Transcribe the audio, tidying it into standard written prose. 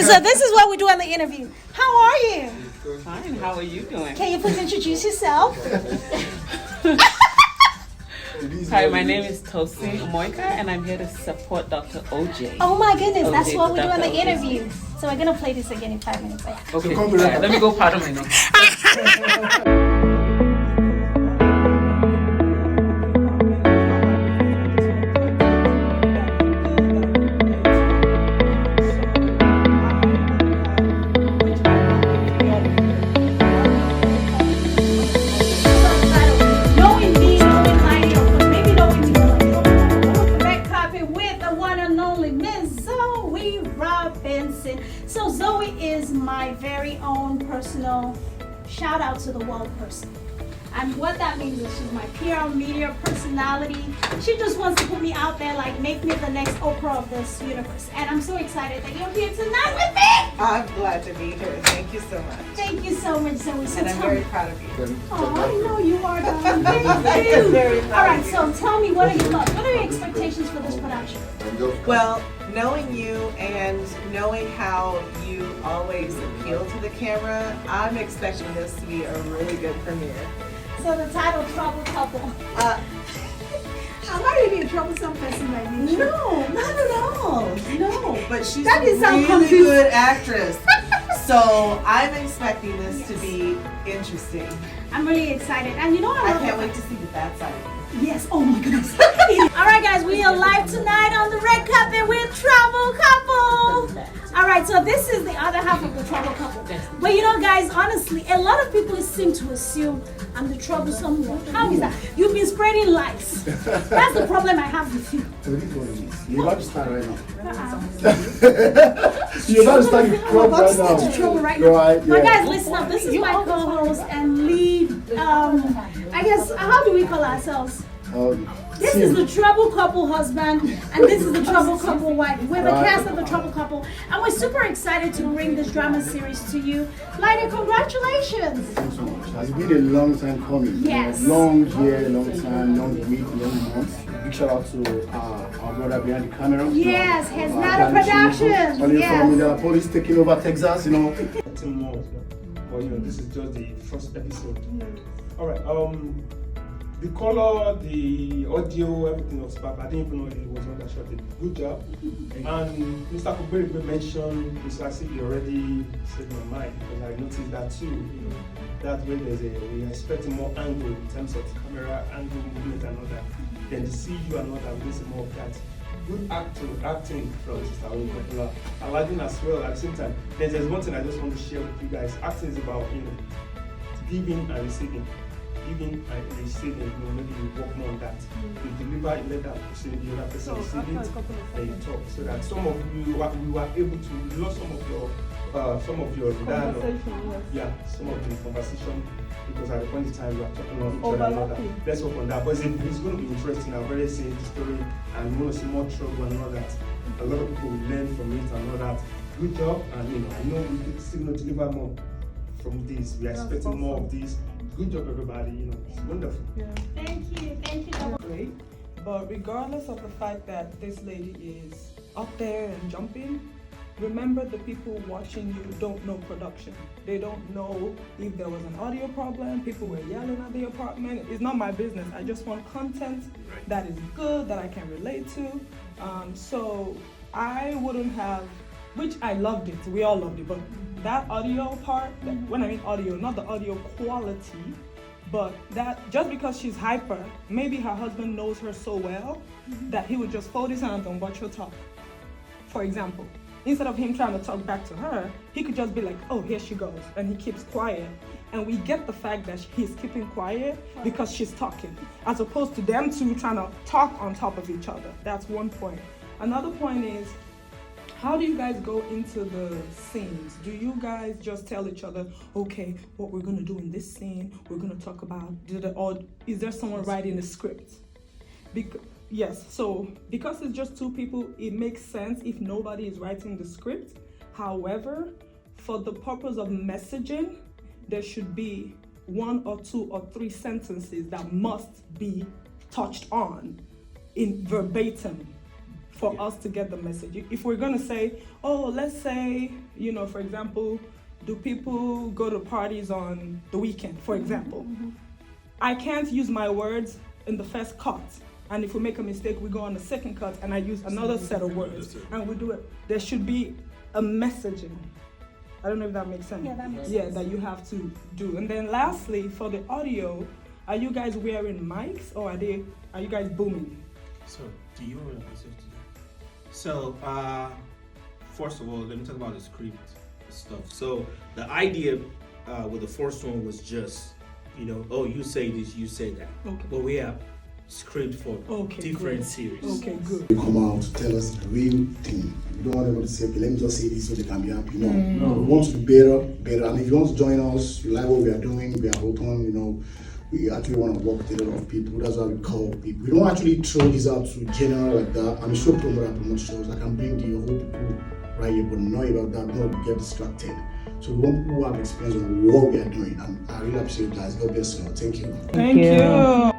So this is what we do in the interview. How are you? Fine. How are you doing? Can you please introduce yourself? Hi, my name is Tosin Moika, and I'm here to support Dr. OJ. Oh my goodness, that's OJ, what we do in the Dr. OJ. interview. So we're gonna play this again in 5 minutes. Yeah. Okay, let me go powder my nose. Knowing me, knowing Heidi, or maybe knowing me, red carpet with the one and only Miss Zoe Robinson. So Zoe is my very own personal shout out to the world person. And what that means is she's my PR media personality. She just wants to put me out there, like make me the next Oprah of this universe. And I'm so excited that you're here tonight with me. I'm glad to be here. Thank you so much. Thank you so much, Zoe. So And I'm tell very me. proud of you. Oh, I know you are, darling. Thank you. Very All proud right, of you. so tell me, what are your thoughts? What are your expectations for this production? Well, knowing you and knowing how you always appeal to the camera, I'm expecting this to be a really good premiere. So the title, Trouble Couple. I'm not even a troublesome person like me. No, not at all. No, but she's That a didn't sound really confusing. good actress. So I'm expecting this to be interesting. I'm really excited. And you know what I love can't about- wait to see the bad side of you. Yes, oh my goodness. All right, guys, we are live tonight on the red carpet with Trouble Couple. All right, so this is the other half of the Trouble Couple. But you know, guys, honestly, a lot of people seem to assume I'm the troublesome one. How is that? You've been spreading lies. That's the problem I have with you. You're about to start right now. Uh-uh. You're about to start the club right Start now. to trouble right Go now. ahead, But yeah. guys, listen up. This is my co-host and lead. I guess, how do we call ourselves? This is the Trouble Couple husband, and this is the Trouble Couple wife. We're the cast of the Trouble Couple, and we're super excited to bring this drama series to you. Lyda, congratulations! Thanks so much. It's been a long time coming. Yes. Long year, long time, long week, long months. Big shout out to our brother behind the camera. Yes, Hasnada Productions. Only from Yes. Minneapolis taking over Texas, you know. Getting more, but this is just the first episode. All right. The color, the audio, everything was bad. I didn't even know it was on that shot. Good job. And Mr. Kuberi mentioned it's as if you already said my mind because I noticed that too. You know, that way we're expecting more angle in terms of camera angle, movement, and all that. Then the CU and all that, we need more of that. Good acting from Sister Popular. Aladdin as well at the same time. Then there's one thing I just want to share with you guys. Acting is about giving and receiving. Giving and receiving, maybe you work more on that. You deliver, you let that person, the other person receive it, then you talk. So that some of you we were able to lose some of your dialogue. Yeah, some of the conversation because at the point in time we are talking on each other and all that. Let's work on that. But it's going to be interesting. I've already seen the story and you want to see more trouble and all that. A lot of people will learn from it and all that. Good job, and I know we still going to deliver more from this. We are expecting more of this. Good job, everybody. It's wonderful. Yeah. Thank you. Great. But regardless of the fact that this lady is up there and jumping, remember the people watching you don't know production. They don't know if there was an audio problem, people were yelling at the apartment. It's not my business. I just want content that is good, that I can relate to. So I wouldn't have, which I loved it, we all loved it, but that audio part, when I mean audio, not the audio quality, but that just because she's hyper, maybe her husband knows her so well that he would just fold his hands and watch her talk. For example, instead of him trying to talk back to her, he could just be like, oh, here she goes, and he keeps quiet. And we get the fact that he's keeping quiet because she's talking, as opposed to them two trying to talk on top of each other. That's one point. Another point is, how do you guys go into the scenes? Do you guys just tell each other, okay, what we're gonna do in this scene, we're gonna talk about, or is there someone writing the script? Yes, so because it's just two people, it makes sense if nobody is writing the script. However, for the purpose of messaging, there should be 1 or 2 or 3 sentences that must be touched on in verbatim for us to get the message. If we're gonna say, oh, let's say, you know, for example, do people go to parties on the weekend, for example? I can't use my words in the first cut. And if we make a mistake, we go on the second cut and I use another set of words and we do it. There should be a messaging. I don't know if that makes sense. Yeah, that makes Yeah, sense. that you have to do. And then lastly, for the audio, are you guys wearing mics or are you guys booming? So, do you want to answer to that? So, first of all, let me talk about the script stuff. So, the idea with the first one was just, you know, oh, you say this, you say that. Okay. But we have script for Okay, different good. series. Okay, good. You come out to tell us the real thing. We don't want everyone to say, okay, let me just say this so they can be happy. No. We want to be better. And if you want to join us, you like what we are doing, we are open, you know. We actually want to work with a lot of people. That's why we call people. We don't actually throw this out to general like that. I'm a show promoter, promote shows. I can bring the whole people right here, but know about that, don't get distracted. So we want people who have experience on what we are doing. And I really appreciate you guys. God bless you. Thank you. Thank you.